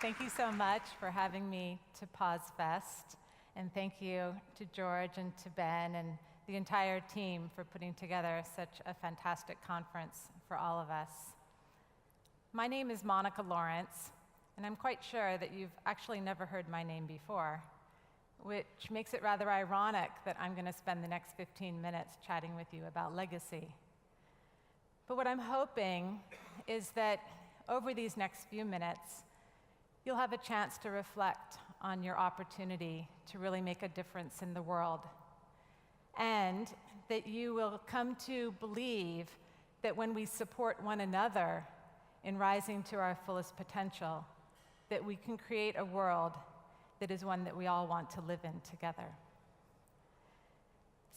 Thank you so much for having me to Pause Fest, and thank you to George and to Ben and the entire team for putting together such a fantastic conference for all of us. My name is Monica Laurence, and I'm quite sure that you've actually never heard my name before, which makes it rather ironic that I'm going to spend the next 15 minutes chatting with you about legacy. But what I'm hoping is that over these next few minutes, you'll have a chance to reflect on your opportunity to really make a difference in the world, and that you will come to believe that when we support one another in rising to our fullest potential, that we can create a world that is one that we all want to live in together.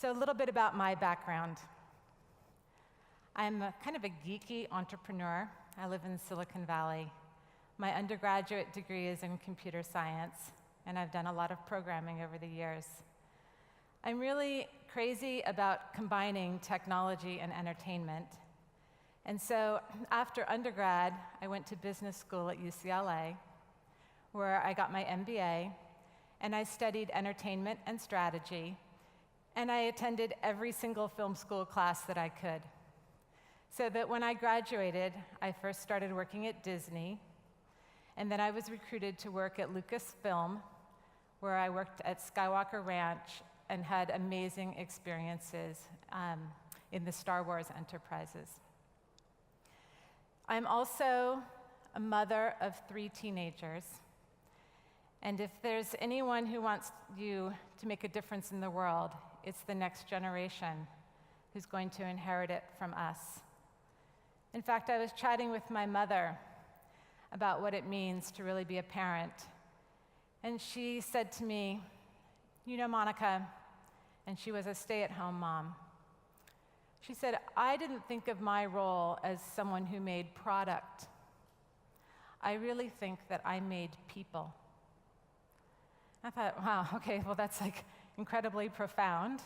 So a little bit about my background. I'm kind of a geeky entrepreneur. I live in Silicon Valley. My undergraduate degree is in computer science, and I've done a lot of programming over the years. I'm really crazy about combining technology and entertainment. And so after undergrad, I went to business school at UCLA, where I got my MBA, and I studied entertainment and strategy, and I attended every single film school class that I could. So that when I graduated, I first started working at Disney, and then I was recruited to work at Lucasfilm, where I worked at Skywalker Ranch and had amazing experiences in the Star Wars enterprises. I'm also a mother of 3 teenagers, and if there's anyone who wants you to make a difference in the world, it's the next generation who's going to inherit it from us. In fact, I was chatting with my mother about what it means to really be a parent, and she said to me, "You know, Monica," and she was a stay-at-home mom, she said, "I didn't think of my role as someone who made product. I really think that I made people." I thought, wow, okay, well, that's like incredibly profound.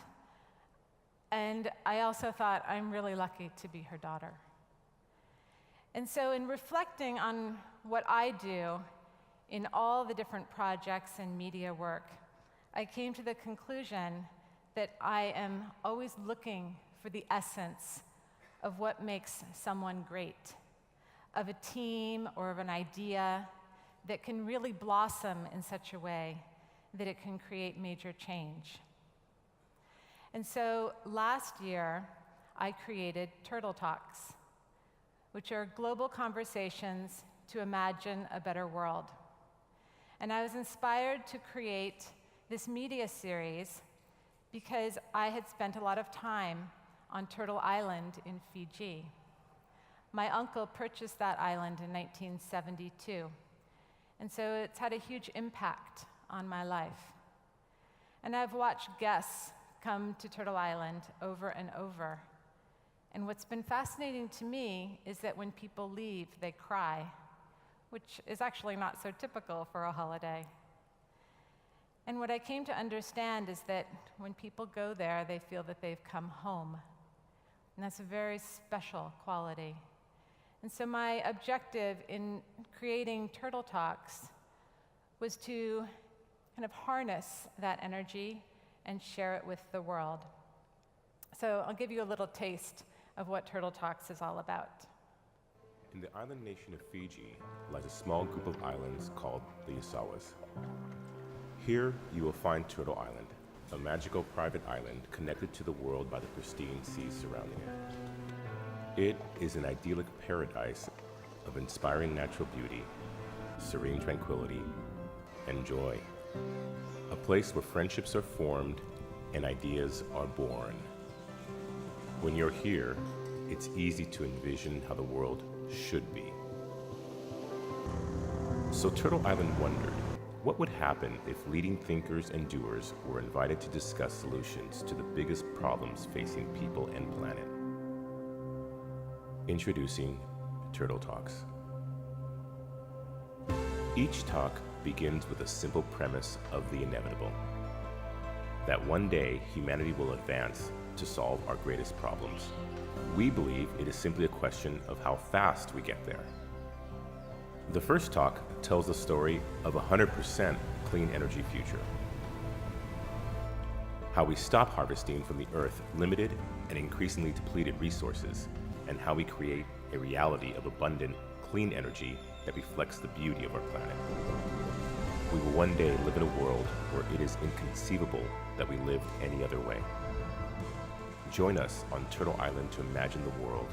And I also thought, I'm really lucky to be her daughter. And so in reflecting on what I do in all the different projects and media work, I came to the conclusion that I am always looking for the essence of what makes someone great, of a team or of an idea that can really blossom in such a way that it can create major change. And so last year, I created Turtle Talks, which are global conversations to imagine a better world. And I was inspired to create this media series because I had spent a lot of time on Turtle Island in Fiji. My uncle purchased that island in 1972, and so it's had a huge impact on my life. And I've watched guests come to Turtle Island over and over. And what's been fascinating to me is that when people leave, they cry, which is actually not so typical for a holiday. And what I came to understand is that when people go there, they feel that they've come home. And that's a very special quality. And so my objective in creating Turtle Talks was to kind of harness that energy and share it with the world. So I'll give you a little taste of what Turtle Talks is all about. In the island nation of Fiji lies a small group of islands called the Isawas. Here you will find Turtle Island, a magical private island connected to the world by the pristine seas surrounding it. It is an idyllic paradise of inspiring natural beauty, serene tranquility, and joy. A place where friendships are formed and ideas are born. When you're here, it's easy to envision how the world should be. So Turtle Island wondered, what would happen if leading thinkers and doers were invited to discuss solutions to the biggest problems facing people and planet? Introducing Turtle Talks. Each talk begins with a simple premise of the inevitable, that one day humanity will advance to solve our greatest problems. We believe it is simply a question of how fast we get there. The first talk tells the story of a 100% clean energy future. How we stop harvesting from the Earth's limited and increasingly depleted resources, and how we create a reality of abundant, clean energy that reflects the beauty of our planet. We will one day live in a world where it is inconceivable that we live any other way. Join us on Turtle Island to imagine the world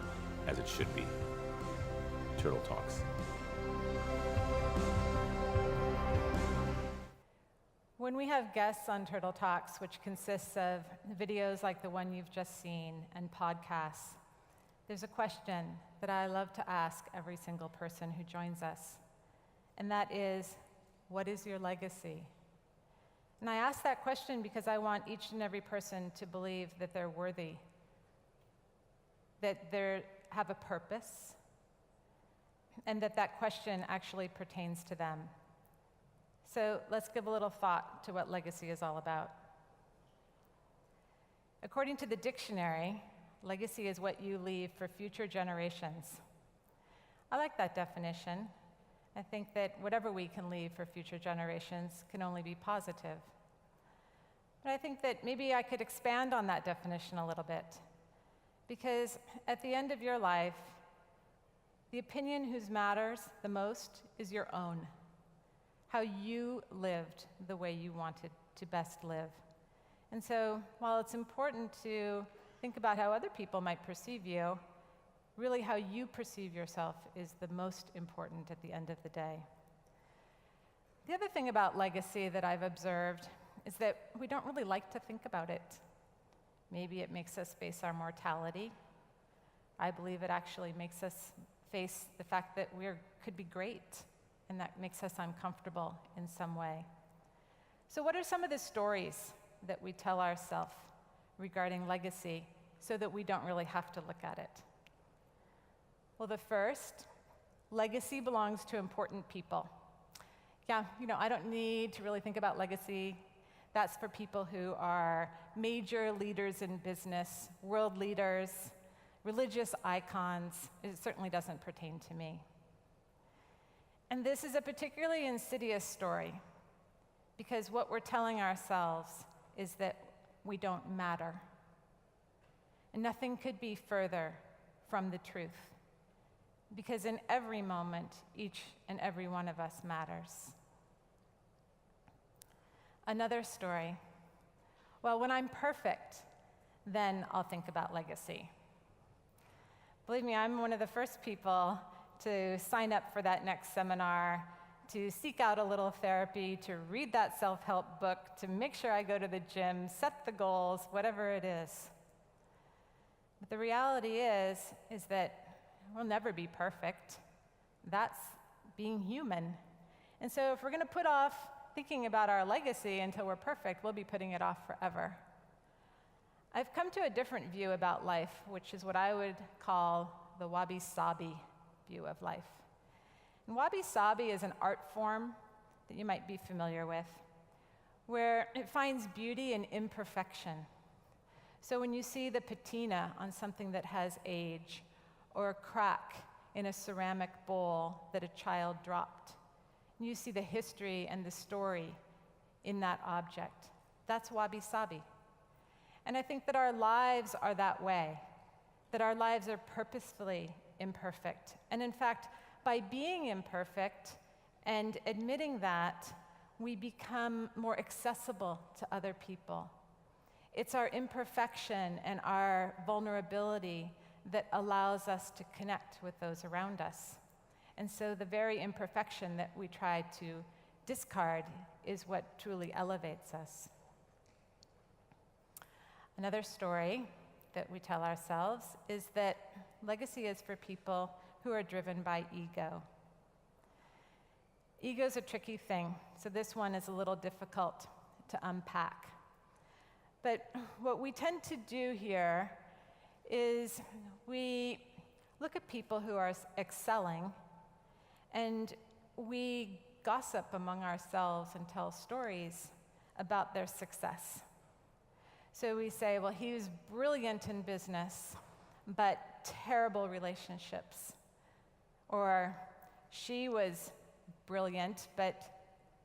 as it should be. Turtle Talks. When we have guests on Turtle Talks, which consists of videos like the one you've just seen and podcasts, there's a question that I love to ask every single person who joins us, and that is, what is your legacy? And I ask that question because I want each and every person to believe that they're worthy, that they have a purpose, and that that question actually pertains to them. So let's give a little thought to what legacy is all about. According to the dictionary, legacy is what you leave for future generations. I like that definition. I think that whatever we can leave for future generations can only be positive. But I think that maybe I could expand on that definition a little bit. Because at the end of your life, the opinion whose matters the most is your own. How you lived the way you wanted to best live. And so, while it's important to think about how other people might perceive you, really how you perceive yourself is the most important at the end of the day. The other thing about legacy that I've observed is that we don't really like to think about it. Maybe it makes us face our mortality. I believe it actually makes us face the fact that we could be great, and that makes us uncomfortable in some way. So what are some of the stories that we tell ourselves regarding legacy so that we don't really have to look at it? Well, the first, legacy belongs to important people. Yeah, I don't need to really think about legacy. That's for people who are major leaders in business, world leaders, religious icons. It certainly doesn't pertain to me. And this is a particularly insidious story because what we're telling ourselves is that we don't matter. And nothing could be further from the truth because in every moment, each and every one of us matters. Another story. Well, when I'm perfect, then I'll think about legacy. Believe me, I'm one of the first people to sign up for that next seminar, to seek out a little therapy, to read that self-help book, to make sure I go to the gym, set the goals, whatever it is. But the reality is that we'll never be perfect. That's being human. And so if we're going to put off thinking about our legacy until we're perfect, we'll be putting it off forever. I've come to a different view about life, which is what I would call the wabi-sabi view of life. And wabi-sabi is an art form that you might be familiar with, where it finds beauty in imperfection. So when you see the patina on something that has age, or a crack in a ceramic bowl that a child dropped, and you see the history and the story in that object, that's wabi-sabi. And I think that our lives are that way, that our lives are purposefully imperfect. And in fact, by being imperfect and admitting that, we become more accessible to other people. It's our imperfection and our vulnerability that allows us to connect with those around us. And so the very imperfection that we try to discard is what truly elevates us. Another story that we tell ourselves is that legacy is for people who are driven by ego. Ego is a tricky thing, so this one is a little difficult to unpack. But what we tend to do here is we look at people who are excelling and we gossip among ourselves and tell stories about their success. So we say, well, he was brilliant in business, but terrible relationships. Or She was brilliant, but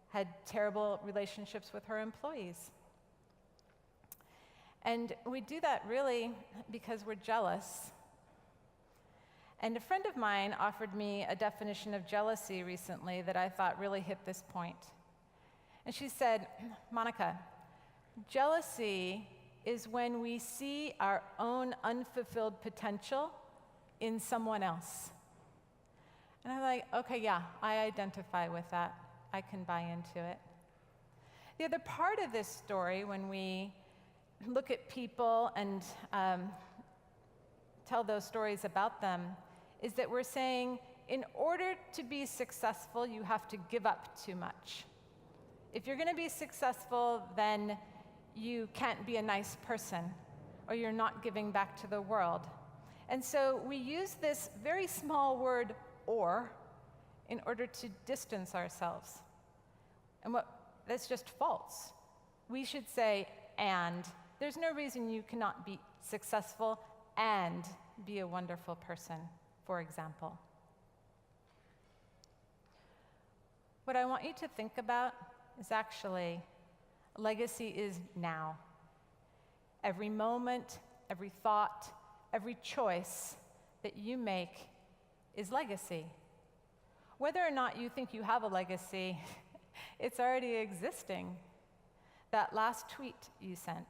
had terrible relationships with her employees. And we do that really because we're jealous. And a friend of mine offered me a definition of jealousy recently that I thought really hit this point. And she said, Monica, jealousy is when we see our own unfulfilled potential in someone else. And I'm like, okay, yeah, I identify with that. I can buy into it. The other part of this story, when we look at people and tell those stories about them, is that we're saying, in order to be successful, you have to give up too much. If you're going to be successful, then you can't be a nice person, or you're not giving back to the world. And so we use this very small word, or, in order to distance ourselves. And that's just false. We should say, and. There's no reason you cannot be successful and be a wonderful person, for example. What I want you to think about is actually, legacy is now. Every moment, every thought, every choice that you make is legacy. Whether or not you think you have a legacy, it's already existing. That last tweet you sent,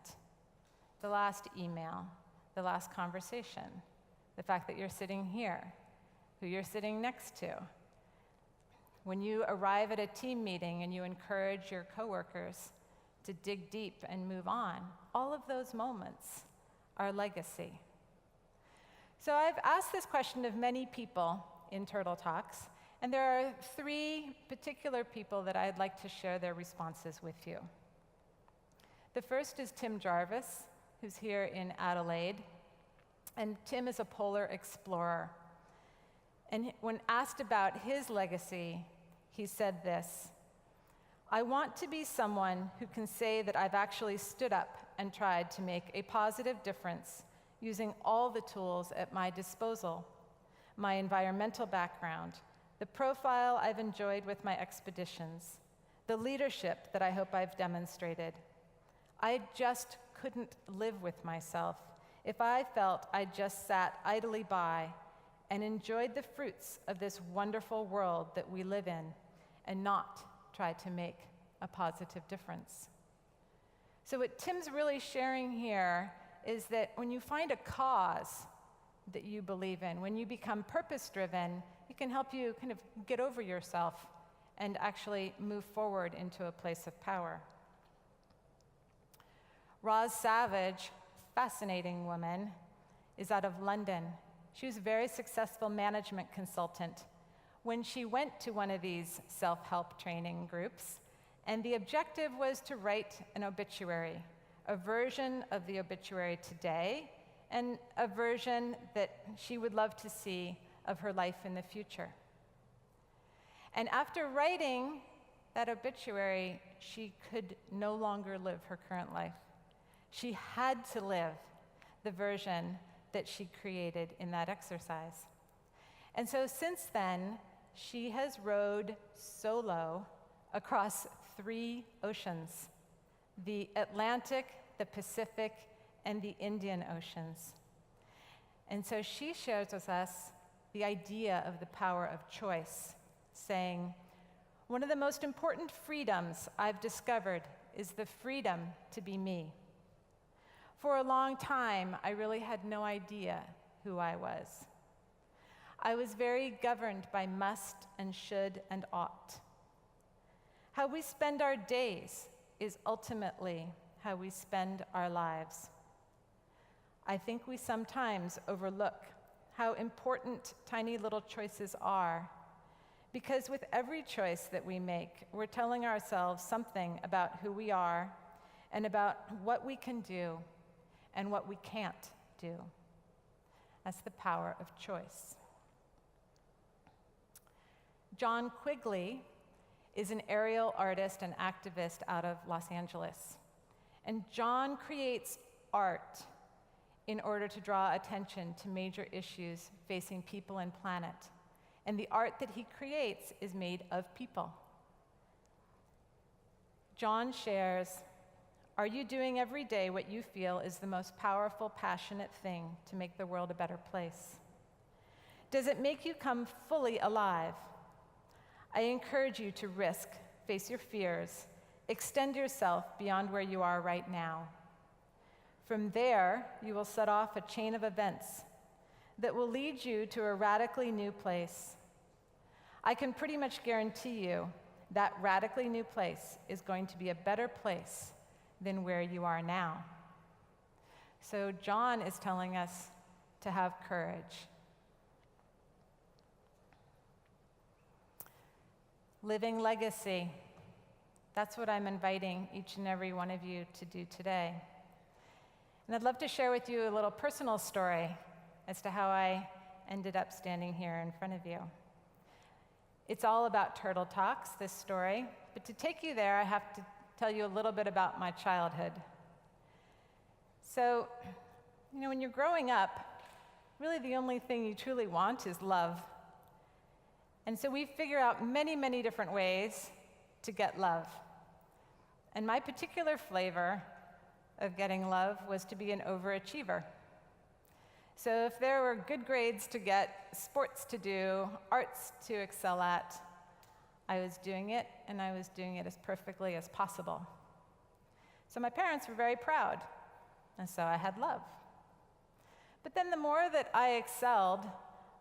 the last email, the last conversation, the fact that you're sitting here, who you're sitting next to. When you arrive at a team meeting and you encourage your coworkers to dig deep and move on, all of those moments are legacy. So I've asked this question of many people in Turtle Talks, and there are 3 particular people that I'd like to share their responses with you. The first is Tim Jarvis, who's here in Adelaide, and Tim is a polar explorer. And when asked about his legacy, he said this: I want to be someone who can say that I've actually stood up and tried to make a positive difference using all the tools at my disposal, my environmental background, the profile I've enjoyed with my expeditions, the leadership that I hope I've demonstrated. I just couldn't live with myself if I felt I just sat idly by and enjoyed the fruits of this wonderful world that we live in and not try to make a positive difference. So what Tim's really sharing here is that when you find a cause that you believe in, when you become purpose-driven, it can help you kind of get over yourself and actually move forward into a place of power. Roz Savage, fascinating woman, is out of London. She was a very successful management consultant. When she went to one of these self-help training groups, and the objective was to write an obituary, a version of the obituary today, and a version that she would love to see of her life in the future. And after writing that obituary, she could no longer live her current life. She had to live the version that she created in that exercise. And so since then, she has rowed solo across 3 oceans: the Atlantic, the Pacific, and the Indian Oceans. And so she shares with us the idea of the power of choice, saying, one of the most important freedoms I've discovered is the freedom to be me. For a long time, I really had no idea who I was. I was very governed by must and should and ought. How we spend our days is ultimately how we spend our lives. I think we sometimes overlook how important tiny little choices are, because with every choice that we make, we're telling ourselves something about who we are and about what we can do and what we can't do. That's the power of choice. John Quigley is an aerial artist and activist out of Los Angeles. And John creates art in order to draw attention to major issues facing people and planet. and the art that he creates is made of people. John shares, "Are you doing every day what you feel is the most powerful, passionate thing to make the world a better place? Does it make you come fully alive? I encourage you to risk, face your fears, extend yourself beyond where you are right now. From there, you will set off a chain of events that will lead you to a radically new place. I can pretty much guarantee you that radically new place is going to be a better place than where you are now." So John is telling us to have courage. Living legacy. That's what I'm inviting each and every one of you to do today. And I'd love to share with you a little personal story as to how I ended up standing here in front of you. It's all about Turtle Talks, this story, but to take you there, I have to tell you a little bit about my childhood. So, when you're growing up, really the only thing you truly want is love. And so we figure out many, many different ways to get love. And my particular flavor of getting love was to be an overachiever. So if there were good grades to get, sports to do, arts to excel at, I was doing it, and I was doing it as perfectly as possible. So my parents were very proud, and so I had love. But then the more that I excelled,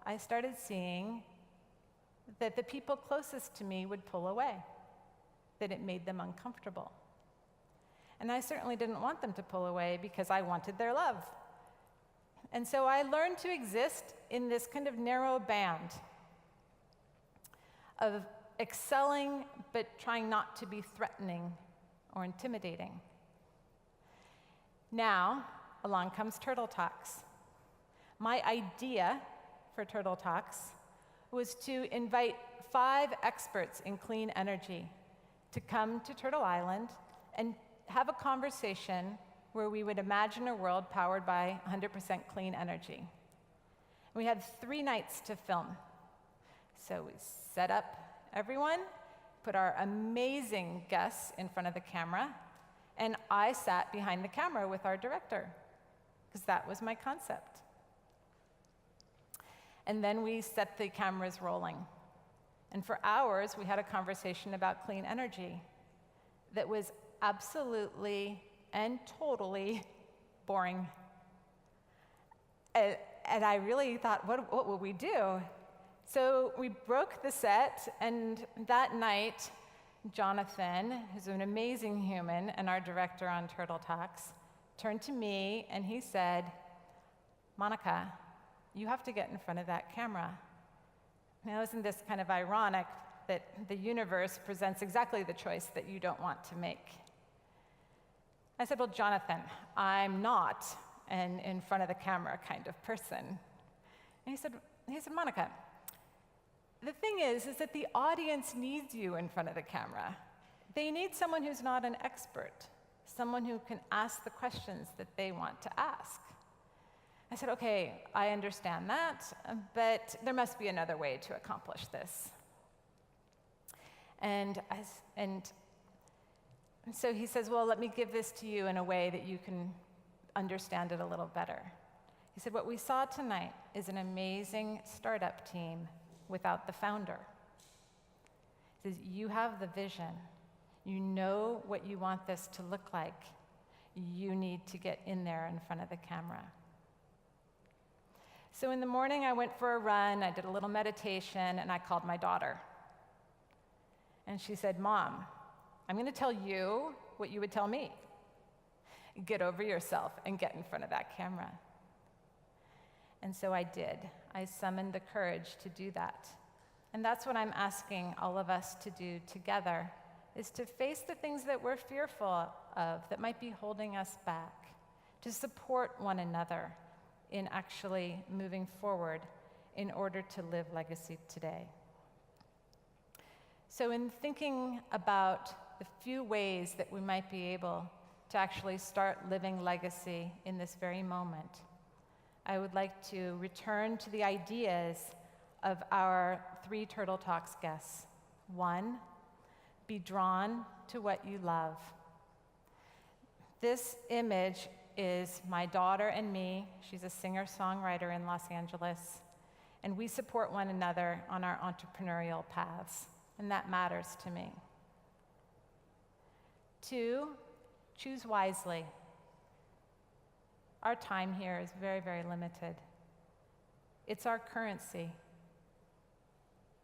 I started seeing that the people closest to me would pull away, that it made them uncomfortable. And I certainly didn't want them to pull away because I wanted their love. And so I learned to exist in this kind of narrow band of excelling, but trying not to be threatening or intimidating. Now, along comes Turtle Talks. My idea for Turtle Talks was to invite 5 experts in clean energy to come to Turtle Island and have a conversation where we would imagine a world powered by 100% clean energy. We had 3 nights to film. So we set up everyone, put our amazing guests in front of the camera, and I sat behind the camera with our director, because that was my concept. And then we set the cameras rolling. And for hours, we had a conversation about clean energy that was absolutely and totally boring. And I really thought, what will we do? So we broke the set, and that night, Jonathan, who's an amazing human and our director on Turtle Talks, turned to me and he said, "Monica, you have to get in front of that camera." Now, isn't this kind of ironic that the universe presents exactly the choice that you don't want to make? I said, "Well, Jonathan, I'm not an in front of the camera kind of person." And he said, "Monica, the thing is that the audience needs you in front of the camera. They need someone who's not an expert, someone who can ask the questions that they want to ask." I said, "Okay, I understand that, but there must be another way to accomplish this." And so he says, "Well, let me give this to you in a way that you can understand it a little better." He said, "What we saw tonight is an amazing startup team without the founder." He says, "You have the vision. You know what you want this to look like. You need to get in there in front of the camera." So in the morning, I went for a run, I did a little meditation, and I called my daughter. And she said, "Mom, I'm going to tell you what you would tell me. Get over yourself and get in front of that camera." And so I did. I summoned the courage to do that. And that's what I'm asking all of us to do together, is to face the things that we're fearful of that might be holding us back, to support one another in actually moving forward in order to live legacy today. So in thinking about the few ways that we might be able to actually start living legacy in this very moment, I would like to return to the ideas of our 3 Turtle Talks guests. 1, be drawn to what you love. This image is my daughter and me. She's a singer-songwriter in Los Angeles, and we support one another on our entrepreneurial paths, and that matters to me. 2, choose wisely. Our time here is very, very limited. It's our currency.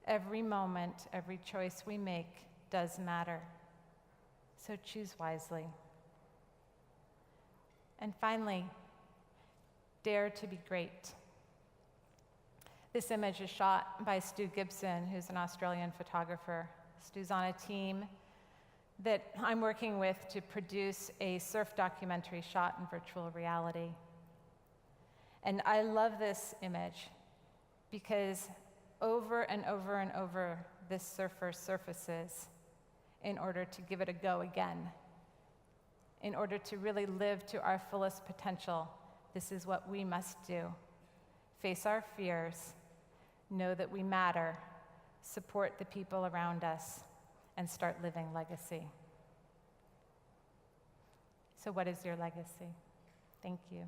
Every moment, every choice we make does matter. So choose wisely. And finally, dare to be great. This image is shot by Stu Gibson, who's an Australian photographer. Stu's on a team that I'm working with to produce a surf documentary shot in virtual reality. And I love this image because over and over and over, this surfer surfaces in order to give it a go again. In order to really live to our fullest potential, this is what we must do. Face our fears, know that we matter, support the people around us, and start living legacy. So what is your legacy? Thank you.